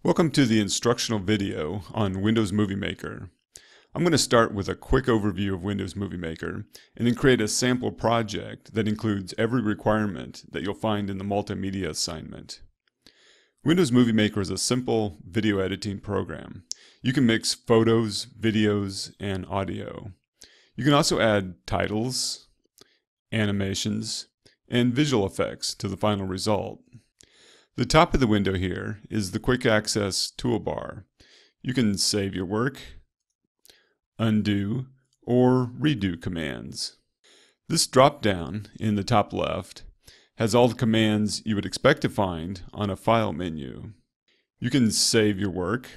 Welcome to the instructional video on Windows Movie Maker. I'm going to start with a quick overview of Windows Movie Maker and then create a sample project that includes every requirement that you'll find in the multimedia assignment. Windows Movie Maker is a simple video editing program. You can mix photos, videos, and audio. You can also add titles, animations, and visual effects to the final result. The top of the window here is the quick access toolbar. You can save your work, undo, or redo commands. This drop-down in the top left has all the commands you would expect to find on a file menu. You can save your work,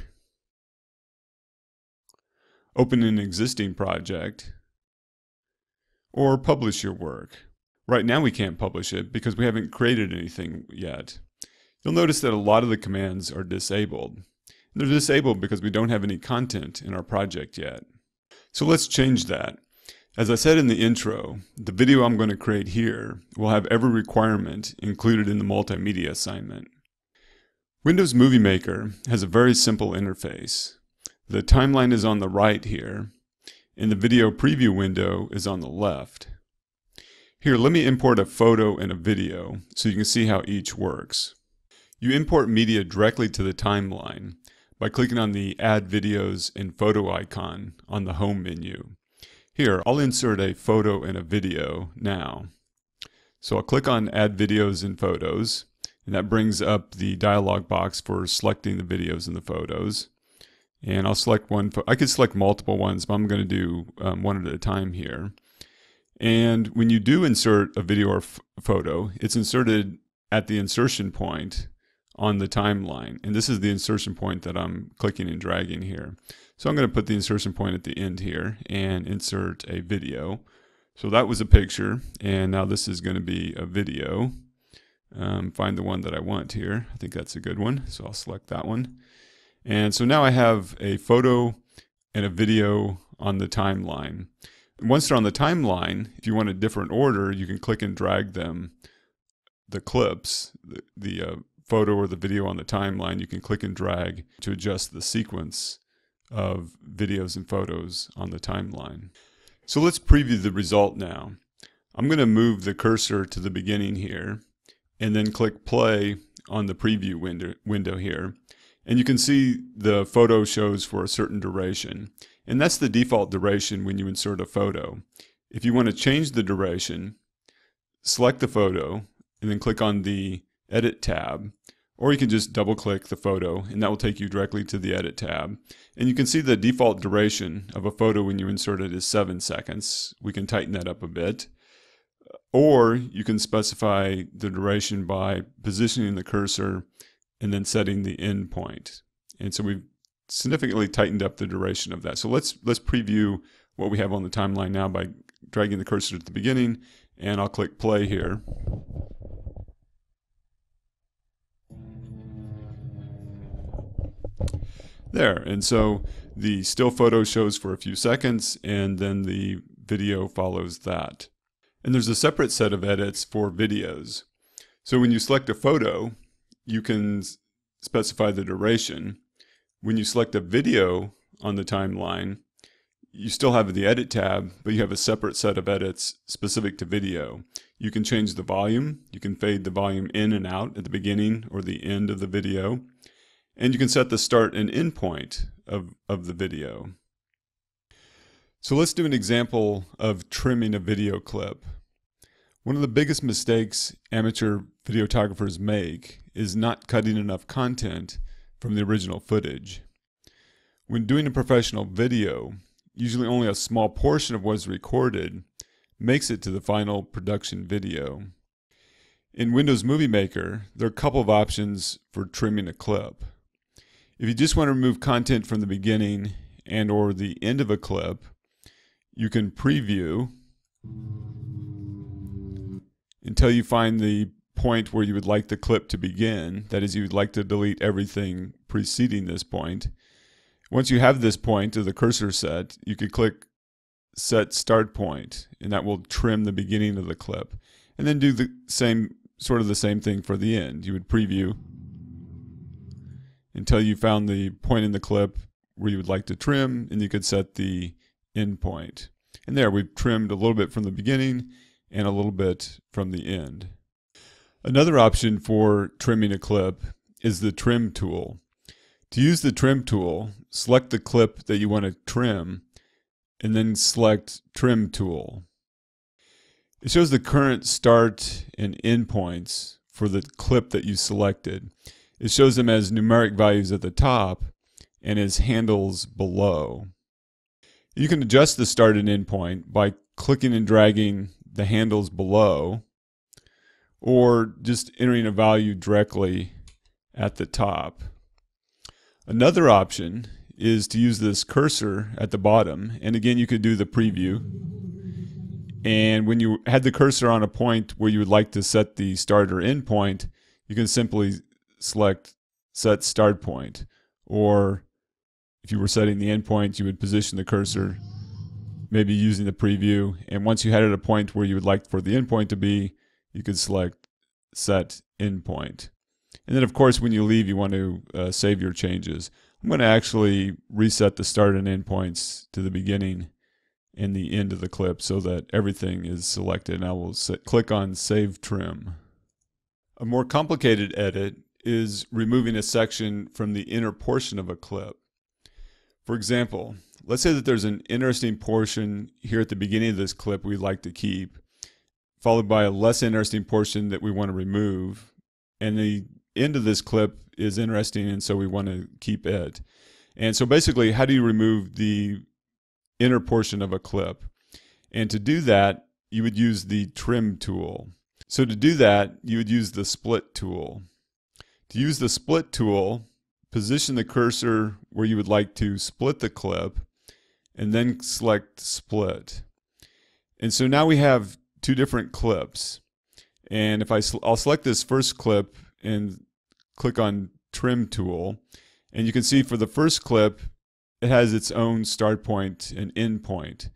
open an existing project, or publish your work. Right now we can't publish it because we haven't created anything yet. You'll notice that a lot of the commands are disabled. They're disabled because we don't have any content in our project yet. So let's change that. As I said in the intro, the video I'm going to create here will have every requirement included in the multimedia assignment. Windows Movie Maker has a very simple interface. The timeline is on the right here, and the video preview window is on the left. Here, let me import a photo and a video so you can see how each works. You import media directly to the timeline by clicking on the Add Videos and Photo icon on the Home menu. Here, I'll insert a photo and a video now. So I'll click on Add Videos and Photos, and that brings up the dialog box for selecting the videos and the photos. And I'll select one. I could select multiple ones, but I'm going to do one at a time here. And when you do insert a video or photo, it's inserted at the insertion point on the timeline, and this is the insertion point that I'm clicking and dragging here. So I'm going to put the insertion point at the end here and insert a video. So that was a picture, and now this is going to be a video. Find the one that I want here. I think that's a good one, so I'll select that one. And so now I have a photo and a video on the timeline. Once they're on the timeline, if you want a different order, you can click and drag them, the clips, the photo or the video on the timeline, you can click and drag to adjust the sequence of videos and photos on the timeline. So let's preview the result now. I'm going to move the cursor to the beginning here and then click play on the preview window here. And you can see the photo shows for a certain duration. And that's the default duration when you insert a photo. If you want to change the duration, select the photo and then click on the Edit tab, or you can just double click the photo and that will take you directly to the Edit tab. And you can see the default duration of a photo when you insert it is 7 seconds. We can tighten that up a bit. Or you can specify the duration by positioning the cursor and then setting the end point. And so we've significantly tightened up the duration of that. So let's preview what we have on the timeline now by dragging the cursor to the beginning, and I'll click play here. There, and so the still photo shows for a few seconds and then the video follows that. And there's a separate set of edits for videos. So when you select a photo, you can specify the duration. When you select a video on the timeline, you still have the Edit tab, but you have a separate set of edits specific to video. You can change the volume, you can fade the volume in and out at the beginning or the end of the video, and you can set the start and end point of the video. So let's do an example of trimming a video clip. One of the biggest mistakes amateur videographers make is not cutting enough content from the original footage. When doing a professional video, usually only a small portion of what is recorded makes it to the final production video. In Windows Movie Maker, there are a couple of options for trimming a clip. If you just want to remove content from the beginning and or the end of a clip, you can preview until you find the point where you would like the clip to begin. That is, you would like to delete everything preceding this point. Once you have this point of the cursor set, you could click Set Start Point, and that will trim the beginning of the clip. And then do the same thing for the end. You would preview until you found the point in the clip where you would like to trim, and you could set the end point. And there, we've trimmed a little bit from the beginning and a little bit from the end. Another option for trimming a clip is the trim tool. To use the trim tool, select the clip that you want to trim and then select Trim Tool. It shows the current start and end points for the clip that you selected. It shows them as numeric values at the top and as handles below. You can adjust the start and end point by clicking and dragging the handles below, or just entering a value directly at the top. Another option is to use this cursor at the bottom, and again you could do the preview, and when you had the cursor on a point where you would like to set the start or end point, you can simply select Set Start Point, or if you were setting the end point, you would position the cursor maybe using the preview, and once you had it at a point where you would like for the end point to be, you could select Set End Point. And then of course when you leave, you want to save your changes. I'm going to actually reset the start and end points to the beginning and the end of the clip so that everything is selected, and I will click on Save Trim. A more complicated edit is removing a section from the inner portion of a clip. For example, let's say that there's an interesting portion here at the beginning of this clip we'd like to keep, followed by a less interesting portion that we want to remove, and the end of this clip is interesting and so we want to keep it. And so basically, how do you remove the inner portion of a clip? And to do that, you would use the Trim tool. So to do that, you would use the Split tool. To use the Split tool, position the cursor where you would like to split the clip, and then select Split. And so now we have two different clips. And if I'll select this first clip and click on Trim Tool, and you can see for the first clip, it has its own start point and end point.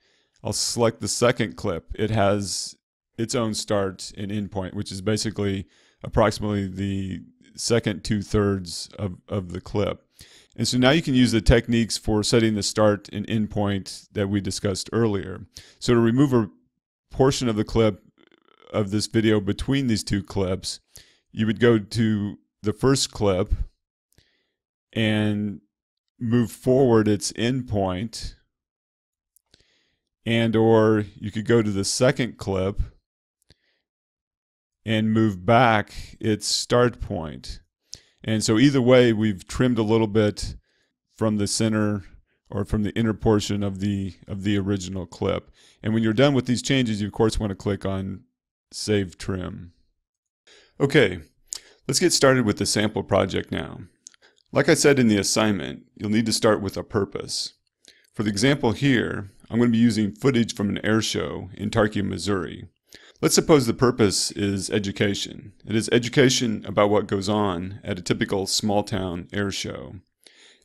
I'll select the second clip. It has its own start and end point, which is basically approximately the second 2/3 of the clip. And so now you can use the techniques for setting the start and end point that we discussed earlier. So to remove a portion of the clip of this video between these two clips, you would go to the first clip and move forward its end point, and or you could go to the second clip and move back its start point. And so either way, we've trimmed a little bit from the center or from the inner portion of the original clip. And when you're done with these changes, you of course want to click on Save Trim. Okay, let's get started with the sample project now. Like I said in the assignment, you'll need to start with a purpose. For the example here, I'm going to be using footage from an air show in Tarkio, Missouri. Let's suppose the purpose is education. It is education about what goes on at a typical small-town air show.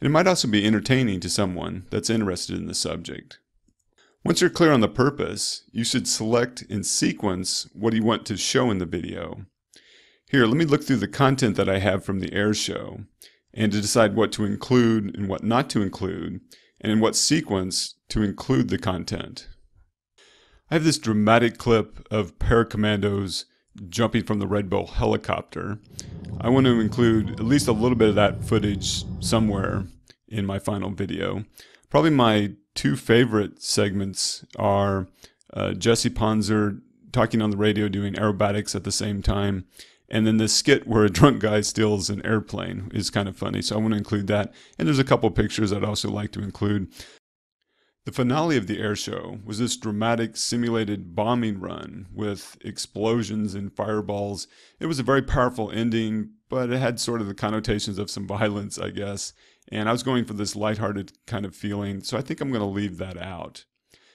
And it might also be entertaining to someone that's interested in the subject. Once you're clear on the purpose, you should select and sequence what you want to show in the video. Here, let me look through the content that I have from the air show, and to decide what to include and what not to include, and in what sequence to include the content. I have this dramatic clip of paracommandos jumping from the Red Bull helicopter. I want to include at least a little bit of that footage somewhere in my final video. Probably my two favorite segments are Jesse Ponzer talking on the radio doing aerobatics at the same time, and then this skit where a drunk guy steals an airplane is kind of funny, so I want to include that. And there's a couple pictures I'd also like to include. The finale of the air show was this dramatic simulated bombing run with explosions and fireballs. It was a very powerful ending, but it had sort of the connotations of some violence, I guess. And I was going for this lighthearted kind of feeling, so I think I'm going to leave that out.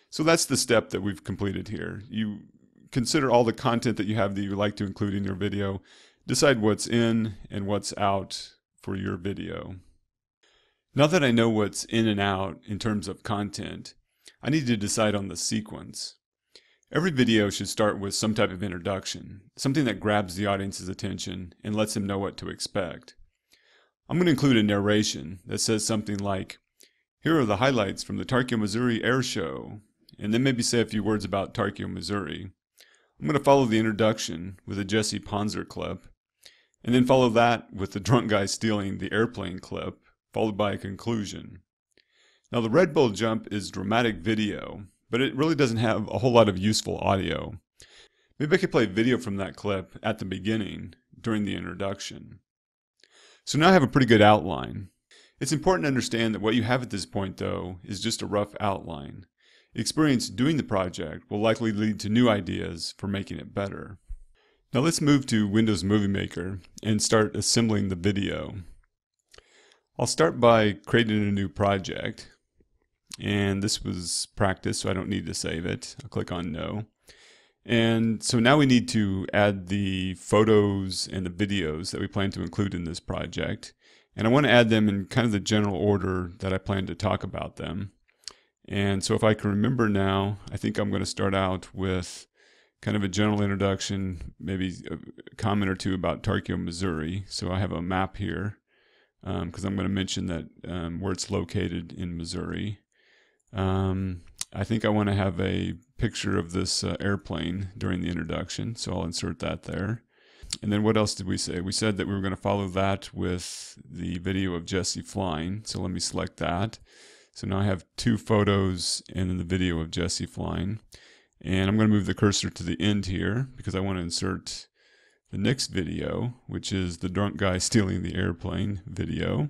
So that's the step that we've completed here. You consider all the content that you have that you like to include in your video. Decide what's in and what's out for your video. Now that I know what's in and out in terms of content, I need to decide on the sequence. Every video should start with some type of introduction, something that grabs the audience's attention and lets them know what to expect. I'm going to include a narration that says something like, "Here are the highlights from the Tarkio, Missouri Air Show," and then maybe say a few words about Tarkio, Missouri. I'm going to follow the introduction with a Jesse Ponzer clip, and then follow that with the drunk guy stealing the airplane clip, followed by a conclusion. Now the Red Bull jump is dramatic video, but it really doesn't have a whole lot of useful audio. Maybe I could play video from that clip at the beginning during the introduction. So now I have a pretty good outline. It's important to understand that what you have at this point, though, is just a rough outline. Experience doing the project will likely lead to new ideas for making it better. Now let's move to Windows Movie Maker and start assembling the video. I'll start by creating a new project. And this was practice, so I don't need to save it. I'll click on No. And so now we need to add the photos and the videos that we plan to include in this project. And I want to add them in kind of the general order that I plan to talk about them. And so if I can remember now, I think I'm going to start out with kind of a general introduction, maybe a comment or two about Tarkio, Missouri. So I have a map here because I'm going to mention that where it's located in Missouri. I think I want to have a picture of this airplane during the introduction, so I'll insert that there. And then what else did we say? We said that we were going to follow that with the video of Jesse flying, so let me select that. So now I have two photos and then the video of Jesse flying. And I'm going to move the cursor to the end here because I want to insert the next video, which is the drunk guy stealing the airplane video.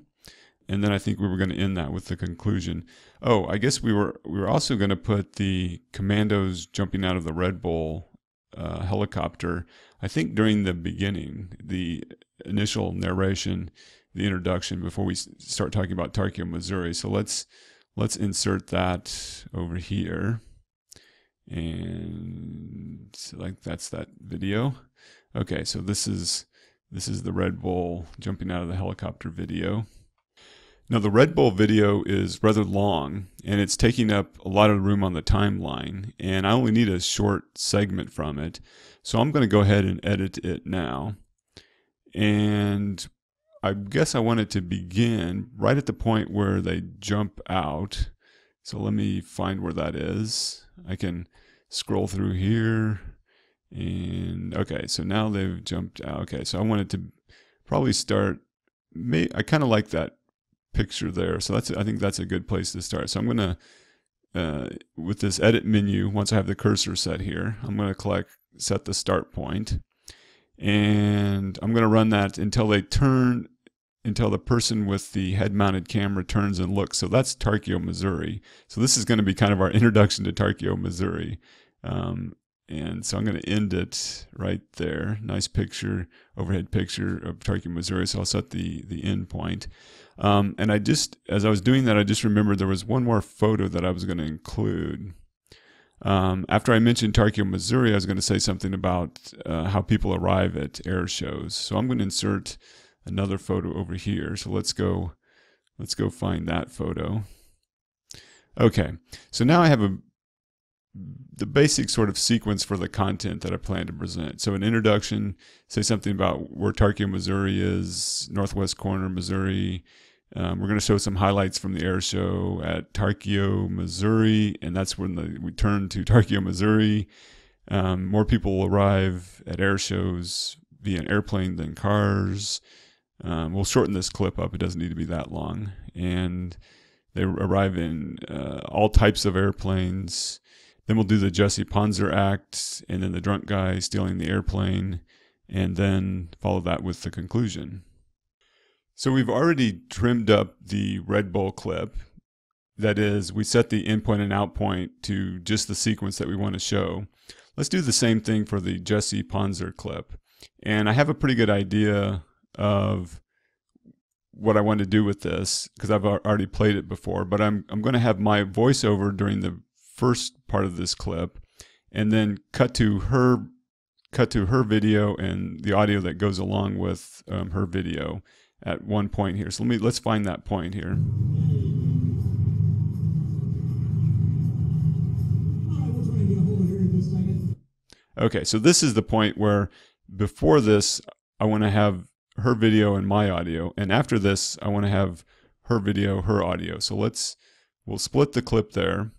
And then I think we were going to end that with the conclusion. Oh, I guess we were also going to put the commandos jumping out of the Red Bull helicopter, I think during the beginning, the initial narration, the introduction, before we start talking about Tarkio, Missouri. So let's insert that over here. And like that's that video. Okay, so this is the Red Bull jumping out of the helicopter video. Now the Red Bull video is rather long and it's taking up a lot of room on the timeline, and I only need a short segment from it. So I'm going to go ahead and edit it now. And I guess I want it to begin right at the point where they jump out. So let me find where that is. I can scroll through here and okay, so now they've jumped out. Okay, so I want it to probably start, I kind of like that picture there, so I think that's a good place to start. So I'm going to with this edit menu, once I have the cursor set here, I'm going to set the start point, and I'm going to run that until the person with the head-mounted camera turns and looks. So that's Tarkio, Missouri. So this is going to be kind of our introduction to Tarkio, Missouri. And so I'm going to end it right there. Nice picture, overhead picture of Tarkio, Missouri. So I'll set the end point. And as I was doing that, I just remembered there was one more photo that I was going to include. After I mentioned Tarkio, Missouri, I was going to say something about how people arrive at air shows. So I'm going to insert another photo over here. So let's go find that photo. Okay, so now I have the basic sort of sequence for the content that I plan to present. So an introduction, say something about where Tarkio, Missouri is, northwest corner, Missouri. We're going to show some highlights from the air show at Tarkio, Missouri, and that's when we turn to Tarkio, Missouri. More people will arrive at air shows via an airplane than cars. We'll shorten this clip up. It doesn't need to be that long. And they arrive in all types of airplanes. Then we'll do the Jesse Ponzer act, and then the drunk guy stealing the airplane, and then follow that with the conclusion. So we've already trimmed up the Red Bull clip. That is, we set the in point and out point to just the sequence that we want to show. Let's do the same thing for the Jesse Ponzer clip. And I have a pretty good idea of what I want to do with this because I've already played it before, but I'm going to have my voiceover during the first part of this clip and then cut to her video and the audio that goes along with her video at one point here. So let's find that point here. Okay, so this is the point where before this I want to have her video and my audio. And after this, I want to have her video, her audio. So we'll split the clip there.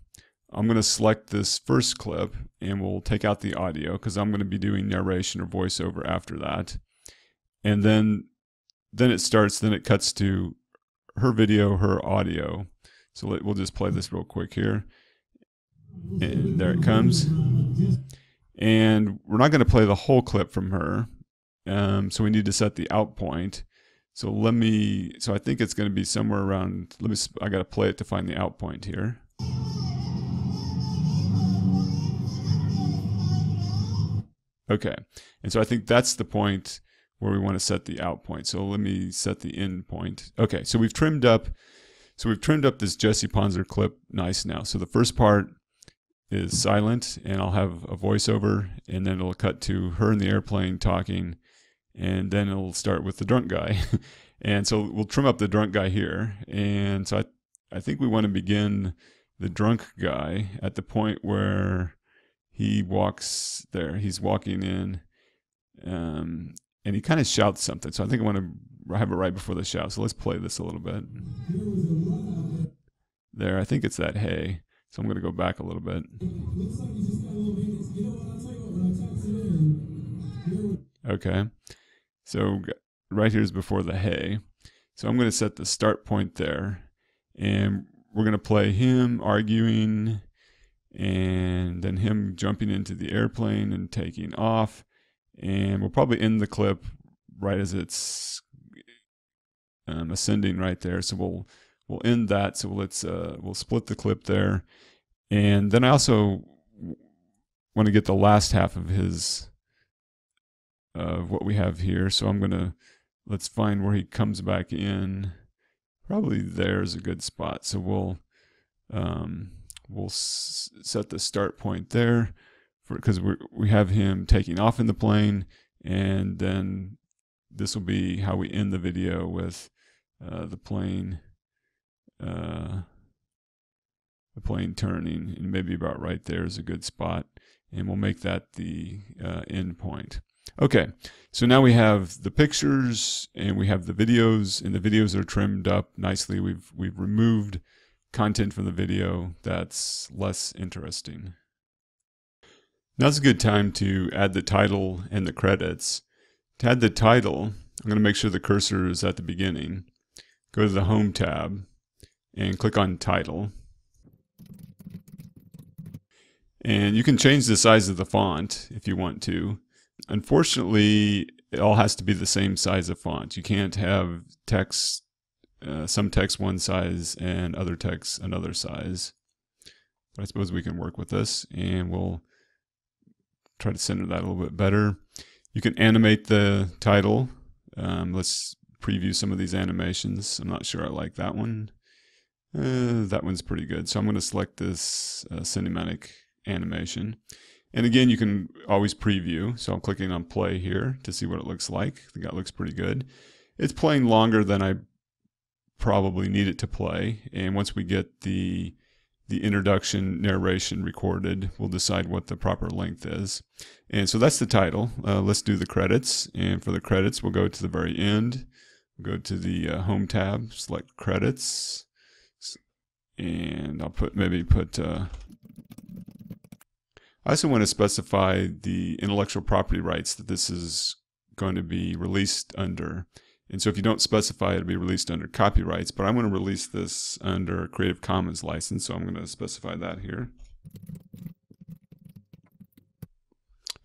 I'm going to select this first clip and we'll take out the audio because I'm going to be doing narration or voiceover after that. And then it starts, then it cuts to her video, her audio. So we'll just play this real quick here. And there it comes. And we're not going to play the whole clip from her. So we need to set the out point. So I think it's going to be somewhere around, I got to play it to find the out point here. Okay, and so I think that's the point where we want to set the out point. So let me set the in point. Okay, so we've trimmed up this Jesse Ponzer clip nice now. So the first part is silent, and I'll have a voiceover, and then it'll cut to her in the airplane talking, and then it'll start with the drunk guy. And so we'll trim up the drunk guy here. And so I think we want to begin the drunk guy at the point where he walks there. He's walking in, and he kind of shouts something. So I think I want to have it right before the shout. So let's play this a little bit. There, I think it's that hey. So I'm going to go back a little bit. Okay, so right here is before the hey. So I'm going to set the start point there, and we're going to play him arguing, and then him jumping into the airplane and taking off, and we'll probably end the clip right as it's ascending right there. So we'll end that. So we'll split the clip there, and then I also want to get the last half of his what we have here. So let's find where he comes back in. Probably there's a good spot. So we'll set the start point there because we have him taking off in the plane, and then this will be how we end the video with the plane turning, and maybe about right there is a good spot, and we'll make that the end point. Okay, so now we have the pictures and we have the videos, and the videos are trimmed up nicely. We've removed content from the video that's less interesting. Now's a good time to add the title and the credits. To add the title, I'm going to make sure the cursor is at the beginning. Go to the Home tab and click on Title. And you can change the size of the font if you want to. Unfortunately, it all has to be the same size of font. You can't have text, some text one size and other text another size. But I suppose we can work with this, and we'll try to center that a little bit better. You can animate the title. Let's preview some of these animations. I'm not sure I like that one. That one's pretty good. So I'm going to select this cinematic animation. And again, you can always preview. So I'm clicking on play here to see what it looks like. I think that looks pretty good. It's playing longer than I probably need it to play. And once we get the introduction narration recorded, we'll decide what the proper length is. And so that's the title. Let's do the credits. And for the credits, we'll go to the very end. We'll go to the Home tab, select credits. And I'll maybe put I also want to specify the intellectual property rights that this is going to be released under. And so if you don't specify, it'll be released under copyrights, but I'm going to release this under Creative Commons license, so I'm going to specify that here.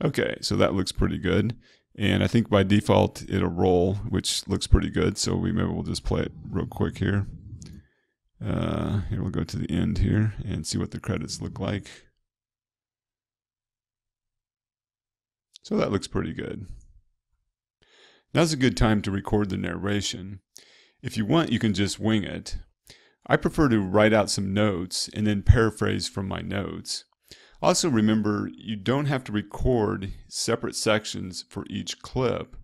Okay, so that looks pretty good. And I think by default, it'll roll, which looks pretty good. So maybe we'll just play it real quick here. Here we'll go to the end here and see what the credits look like. So that looks pretty good. Now's a good time to record the narration. If you want, you can just wing it. I prefer to write out some notes and then paraphrase from my notes. Also remember, you don't have to record separate sections for each clip.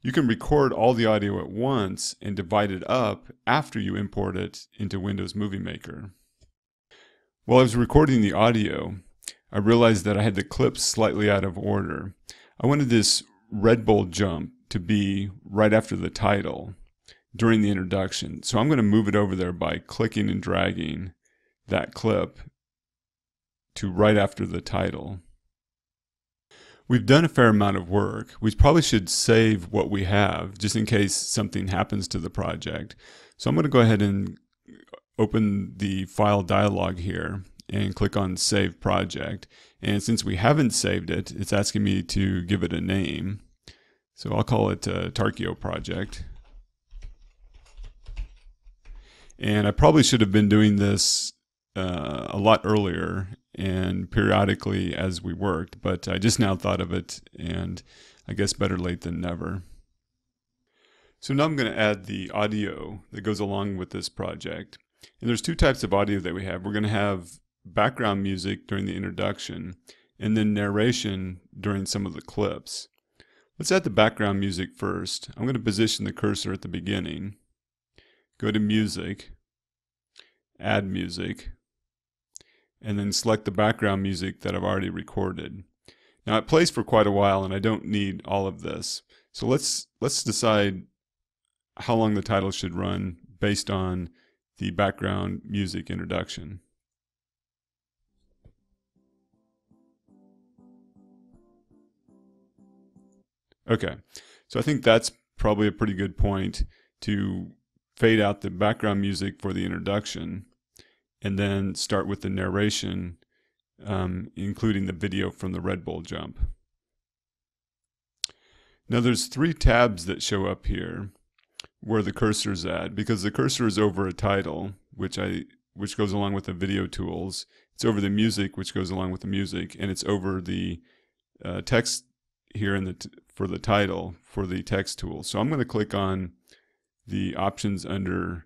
You can record all the audio at once and divide it up after you import it into Windows Movie Maker. While I was recording the audio, I realized that I had the clips slightly out of order. I wanted this red bull jump to be right after the title during the introduction. So I'm going to move it over there by clicking and dragging that clip to right after the title. We've done a fair amount of work. We probably should save what we have just in case something happens to the project. So I'm going to go ahead and open the file dialog here and click on Save Project. And since we haven't saved it, it's asking me to give it a name. So I'll call it Tarkio Project. And I probably should have been doing this a lot earlier and periodically as we worked, but I just now thought of it, and I guess better late than never. So now I'm going to add the audio that goes along with this project. And there's two types of audio that we have. We're going to have background music during the introduction and then narration during some of the clips. Let's add the background music first. I'm going to position the cursor at the beginning. Go to Music, Add Music, and then select the background music that I've already recorded. Now it plays for quite a while and I don't need all of this. So let's decide how long the title should run based on the background music introduction. Okay, so I think that's probably a pretty good point to fade out the background music for the introduction and then start with the narration, including the video from the Red Bull jump. Now there's three tabs that show up here where the cursor's at, because the cursor is over a title, which goes along with the video tools. It's over the music, which goes along with the music, and it's over the text here in for the title for the text tool. So I'm going to click on the options under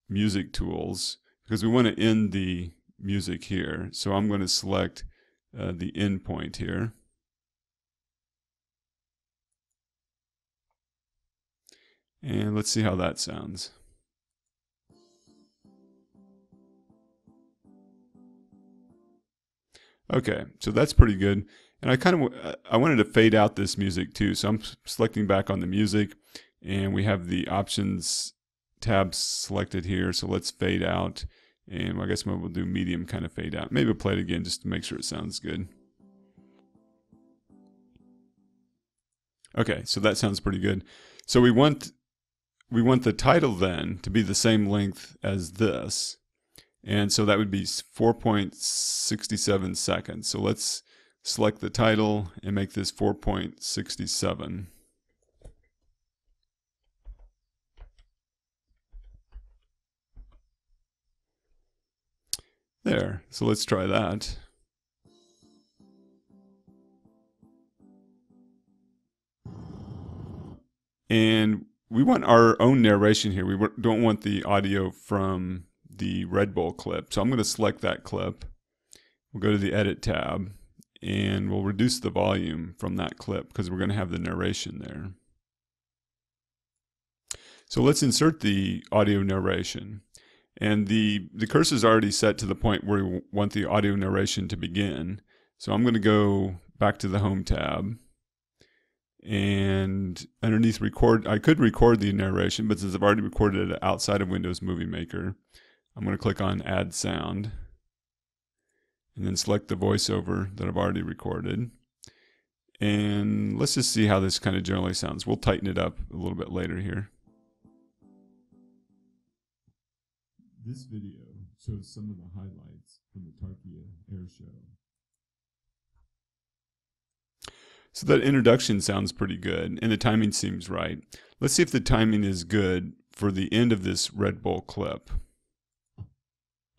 music tools because we want to end the music here. So I'm going to select the end point here. And let's see how that sounds. Okay, so that's pretty good. And I wanted to fade out this music too. So I'm selecting back on the music, and we have the options tab selected here. So let's fade out. And I guess we'll do medium kind of fade out. Maybe we'll play it again just to make sure it sounds good. Okay, so that sounds pretty good. So we want the title then to be the same length as this. And so that would be 4.67 seconds. So let's select the title and make this 4.67. There, so let's try that. And we want our own narration here. We don't want the audio from the Red Bull clip. So I'm going to select that clip. We'll go to the Edit tab, and we'll reduce the volume from that clip because we're going to have the narration there. So let's insert the audio narration. And the cursor is already set to the point where we want the audio narration to begin. So I'm going to go back to the Home tab. And underneath Record, I could record the narration, but since I've already recorded it outside of Windows Movie Maker, I'm going to click on Add Sound. And then select the voiceover that I've already recorded. And let's just see how this kind of generally sounds. We'll tighten it up a little bit later here. This video shows some of the highlights from the Tarkio Air Show. So that introduction sounds pretty good, and the timing seems right. Let's see if the timing is good for the end of this Red Bull clip.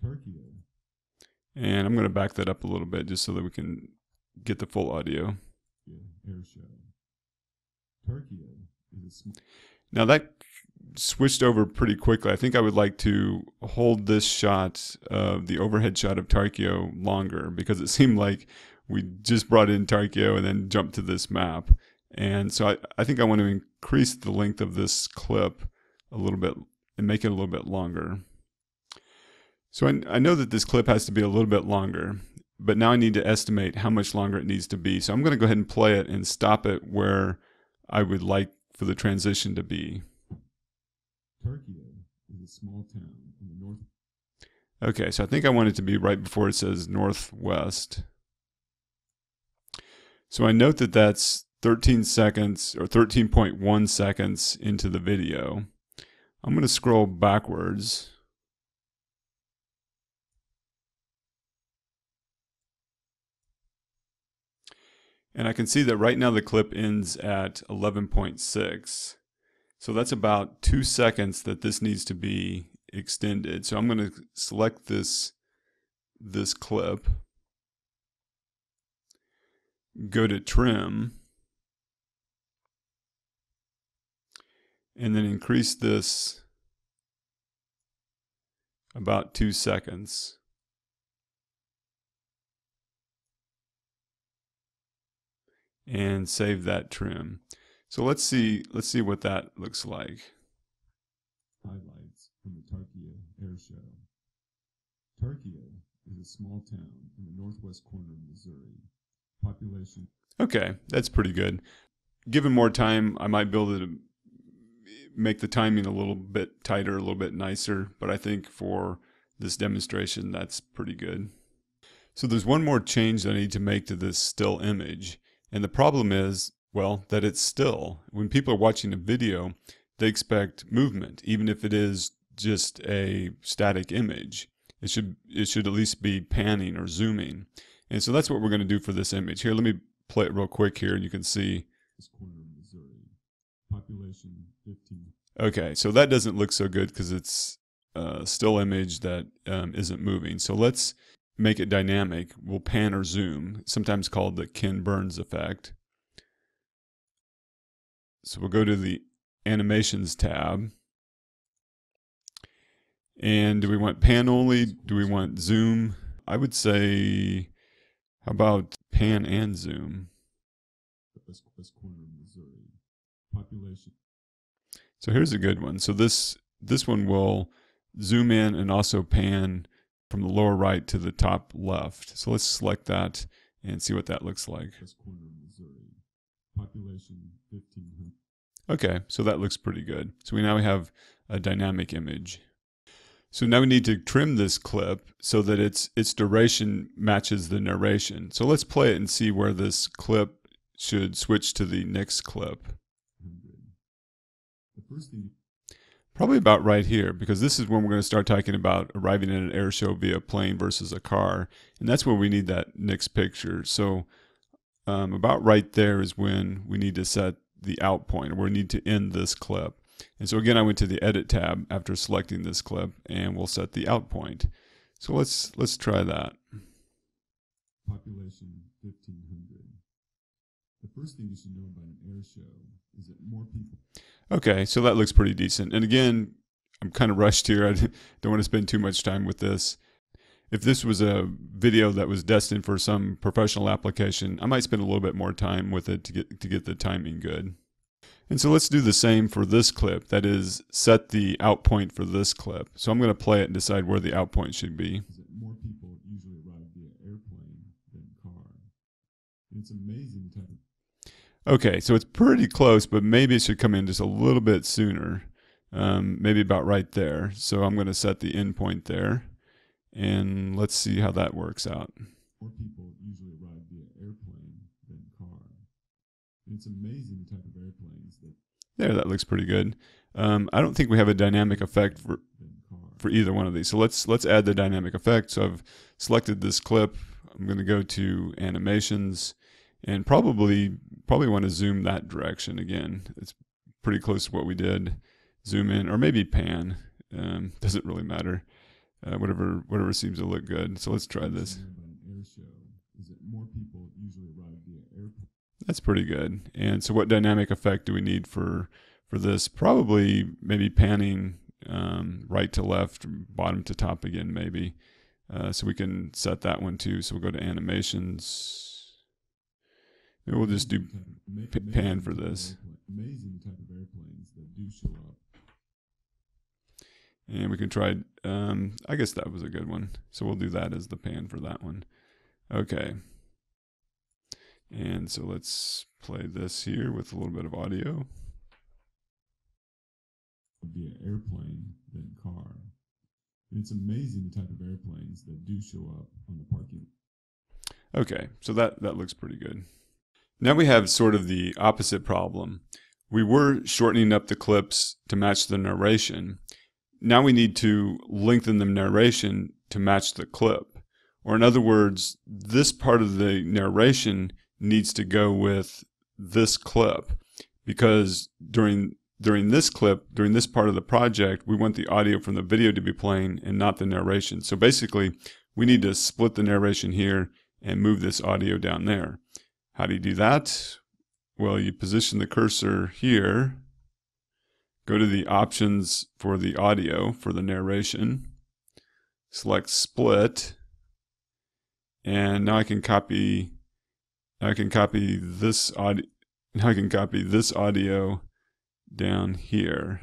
Tarkio. And I'm going to back that up a little bit just so that we can get the full audio. Air Show. Tarkio is now that switched over pretty quickly. I think I would like to hold this shot of the overhead shot of Tarkio longer because it seemed like we just brought in Tarkio and then jumped to this map. And so I think I want to increase the length of this clip a little bit and make it a little bit longer. So I know that this clip has to be a little bit longer, but now I need to estimate how much longer it needs to be. So I'm going to go ahead and play it and stop it where I would like for the transition to be? Turkey is a small town in the north. Okay, so I think I want it to be right before it says northwest. So I note that that's 13 seconds or 13.1 seconds into the video. I'm going to scroll backwards. And I can see that right now the clip ends at 11.6. So that's about 2 seconds that this needs to be extended. So I'm going to select this clip, go to trim, and then increase this about 2 seconds. And save that trim. So let's see what that looks like. Highlights from the Turkey Air Show. Turkey is a small town in the northwest corner of Missouri. Population. Okay, that's pretty good. Given more time, I might be able to make the timing a little bit tighter, a little bit nicer, but I think for this demonstration, that's pretty good. So there's one more change that I need to make to this still image. And the problem is, well, that it's still. When people are watching a video, they expect movement, even if it is just a static image. It should at least be panning or zooming. And so that's what we're going to do for this image. Here, let me play it real quick here, and you can see. This corner of Missouri, population 15. Okay, so that doesn't look so good because it's a still image that isn't moving. So let's make it dynamic. We'll pan or zoom, sometimes called the Ken Burns effect. So we'll go to the Animations tab. And do we want pan only? Do we want zoom? I would say, how about pan and zoom? Corner of Missouri. Population. So here's a good one. So this one will zoom in and also pan from the lower right to the top left. So let's select that and see what that looks like. Corner of Missouri. Population 1,500. Okay, so that looks pretty good. So we now have a dynamic image. So now we need to trim this clip so that its duration matches the narration. So let's play it and see where this clip should switch to the next clip. The first thing, probably about right here, because this is when we're going to start talking about arriving at an air show via plane versus a car, and that's where we need that next picture. So about right there is when we need to set the out point, or we need to end this clip. And so again, I went to the Edit tab after selecting this clip, and we'll set the out point. So let's try that. Population 1,500. The first thing you should know about an air show is that more people. Okay, so that looks pretty decent. And again, I'm kind of rushed here. I don't want to spend too much time with this. If this was a video that was destined for some professional application, I might spend a little bit more time with it to get the timing good. And so let's do the same for this clip. That is, set the out point for this clip. So I'm going to play it and decide where the out point should be. More people usually arrive via airplane than car. It's amazing type of. Okay, so it's pretty close, but maybe it should come in just a little bit sooner. Maybe about right there. So I'm going to set the end point there. And let's see how that works out. More people usually arrive via airplane than car. And it's amazing type of airplanes that. There, that looks pretty good. I don't think we have a dynamic effect for either one of these. So let's add the dynamic effect. So I've selected this clip. I'm going to go to Animations, and probably want to zoom that direction again. It's pretty close to what we did. Zoom in, or maybe pan. Doesn't really matter. Whatever seems to look good. So let's try this. That's pretty good. And so what dynamic effect do we need for this? Probably maybe panning right to left, bottom to top again maybe. So we can set that one too. So we'll go to Animations. Maybe we'll just do pan for this. Amazing type of airplanes that do show up. And we can try, I guess that was a good one. So we'll do that as the pan for that one. Okay. And so let's play this here with a little bit of audio. via airplane than car. And it's amazing the type of airplanes that do show up on the parking. Okay, so that looks pretty good. Now we have sort of the opposite problem. We were shortening up the clips to match the narration. Now we need to lengthen the narration to match the clip. Or in other words, this part of the narration needs to go with this clip, because during this clip, during this part of the project, we want the audio from the video to be playing and not the narration. So basically, we need to split the narration here and move this audio down there. How do you do that? Well, you position the cursor here, go to the options for the audio for the narration, select split, and now I can copy this audio. Now I can copy this audio down here.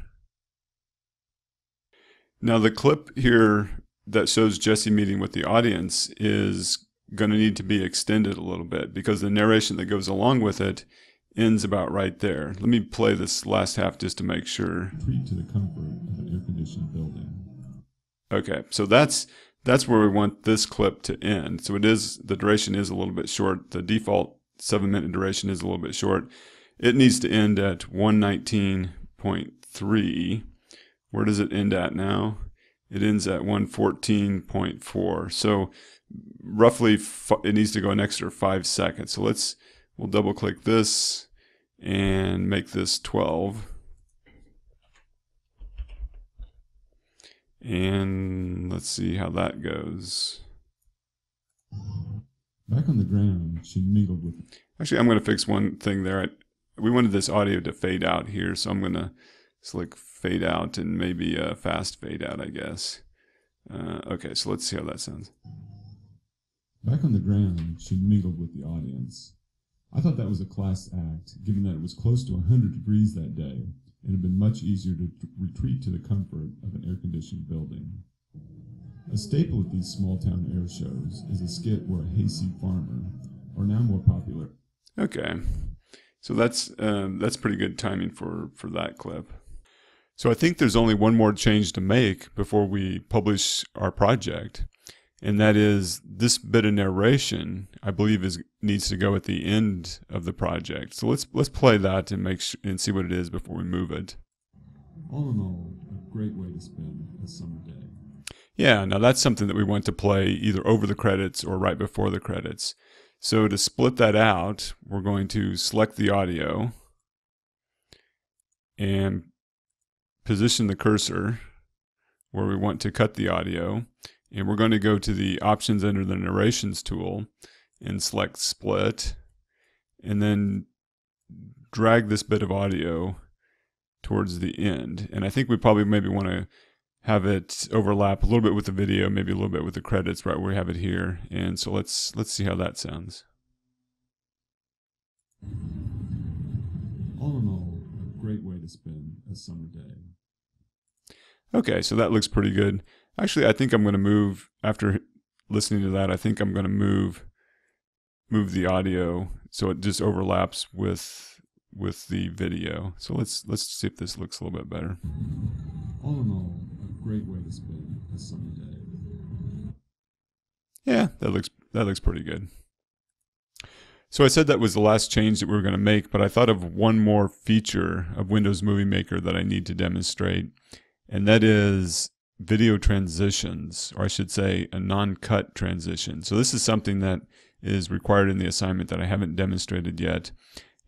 Now the clip here that shows Jesse meeting with the audience is going to need to be extended a little bit because the narration that goes along with it ends about right there. Let me play this last half just to make sure. Retreat to the comfort of an air-conditioned building. Okay, so that's where we want this clip to end. So the duration is a little bit short. The default 7-minute duration is a little bit short. It needs to end at 119.3. Where does it end at now? It ends at 114.4. So roughly it needs to go an extra 5 seconds. So we'll double click this and make this 12. And let's see how that goes. Back on the ground, she mingled with... Actually, I'm going to fix one thing there. We wanted this audio to fade out here, so I'm going to select fade out and maybe a fast fade out, I guess. Okay, so let's see how that sounds. Back on the ground, she mingled with the audience. I thought that was a class act, given that it was close to 100 degrees that day, and it had been much easier to retreat to the comfort of an air-conditioned building. A staple at these small-town air shows is a skit where a hayseed farmer, or now more popular. Okay, so that's pretty good timing for that clip. So I think there's only one more change to make before we publish our project, and that is this bit of narration, I believe, needs to go at the end of the project. So let's play that and see what it is before we move it. All in all, a great way to spend a summer day. Yeah, now that's something that we want to play either over the credits or right before the credits. So to split that out, we're going to select the audio and position the cursor where we want to cut the audio. And we're going to go to the options under the narrations tool and select split, and then drag this bit of audio towards the end. And I think we probably maybe want to have it overlap a little bit with the video, maybe a little bit with the credits right where we have it here. And so let's see how that sounds. All in all, a great way to spend a summer day. Okay, so that looks pretty good. Actually, I think I'm going to move, after listening to that, I think I'm going to move the audio so it just overlaps with the video. So let's see if this looks a little bit better. All in all, a great way to spend a summer day. Yeah, that looks pretty good. So I said that was the last change that we were going to make, but I thought of one more feature of Windows Movie Maker that I need to demonstrate, and that is video transitions, or I should say a non-cut transition. So this is something that is required in the assignment that I haven't demonstrated yet.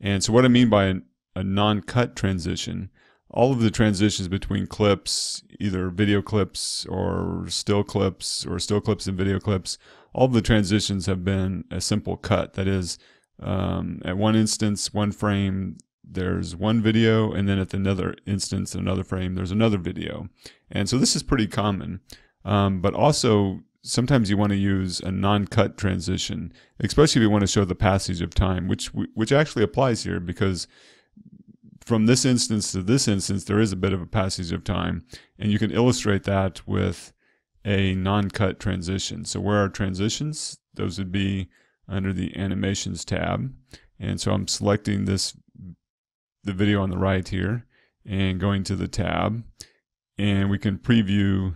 And so what I mean by a non-cut transition, all of the transitions between clips, either video clips or still clips and video clips, all of the transitions have been a simple cut. That is, at one instance, one frame, there's one video, and then at another instance, another frame, there's another video. And so this is pretty common. But also, sometimes you want to use a non-cut transition, especially if you want to show the passage of time, which actually applies here, because from this instance to this instance, there is a bit of a passage of time, and you can illustrate that with a non-cut transition. So where are transitions? Those would be under the Animations tab. And so I'm selecting the video on the right here, and going to the tab, and we can preview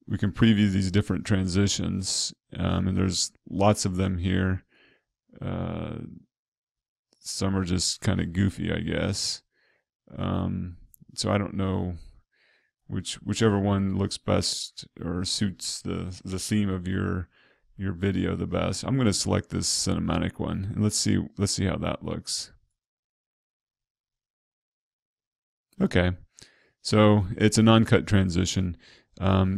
these different transitions, and there's lots of them here. Some are just kind of goofy, I guess. So I don't know whichever one looks best or suits the theme of your video the best. I'm going to select this cinematic one, and let's see how that looks. Okay, so it's a non-cut transition.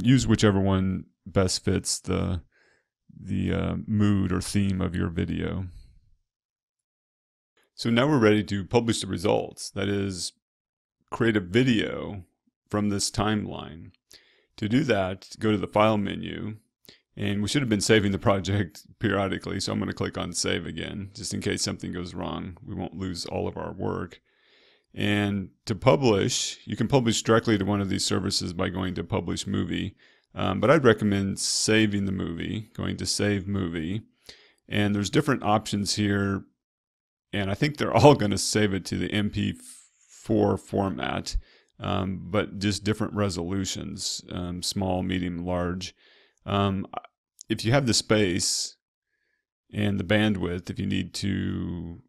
Use whichever one best fits the mood or theme of your video. So now we're ready to publish the results. That is, create a video from this timeline. To do that, go to the File menu, and we should have been saving the project periodically, so I'm going to click on Save again, just in case something goes wrong. We won't lose all of our work. And to publish, you can publish directly to one of these services by going to Publish Movie, but I'd recommend saving the movie, going to Save Movie, and there's different options here, and I think they're all going to save it to the MP4 format, but just different resolutions, small, medium, large. If you have the space and the bandwidth, if you need to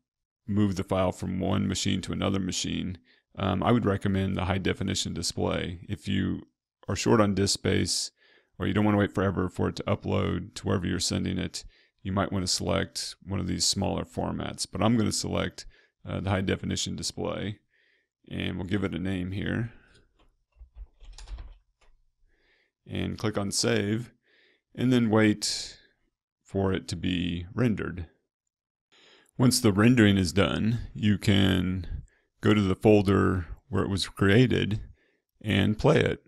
move the file from one machine to another machine, I would recommend the high definition display. If you are short on disk space, or you don't want to wait forever for it to upload to wherever you're sending it, you might want to select one of these smaller formats. But I'm going to select the high definition display, and we'll give it a name here. And click on Save, and then wait for it to be rendered. Once the rendering is done, you can go to the folder where it was created and play it.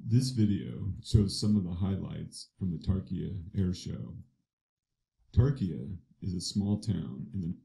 This video shows some of the highlights from the Tarkia Air Show. Tarkia is a small town in the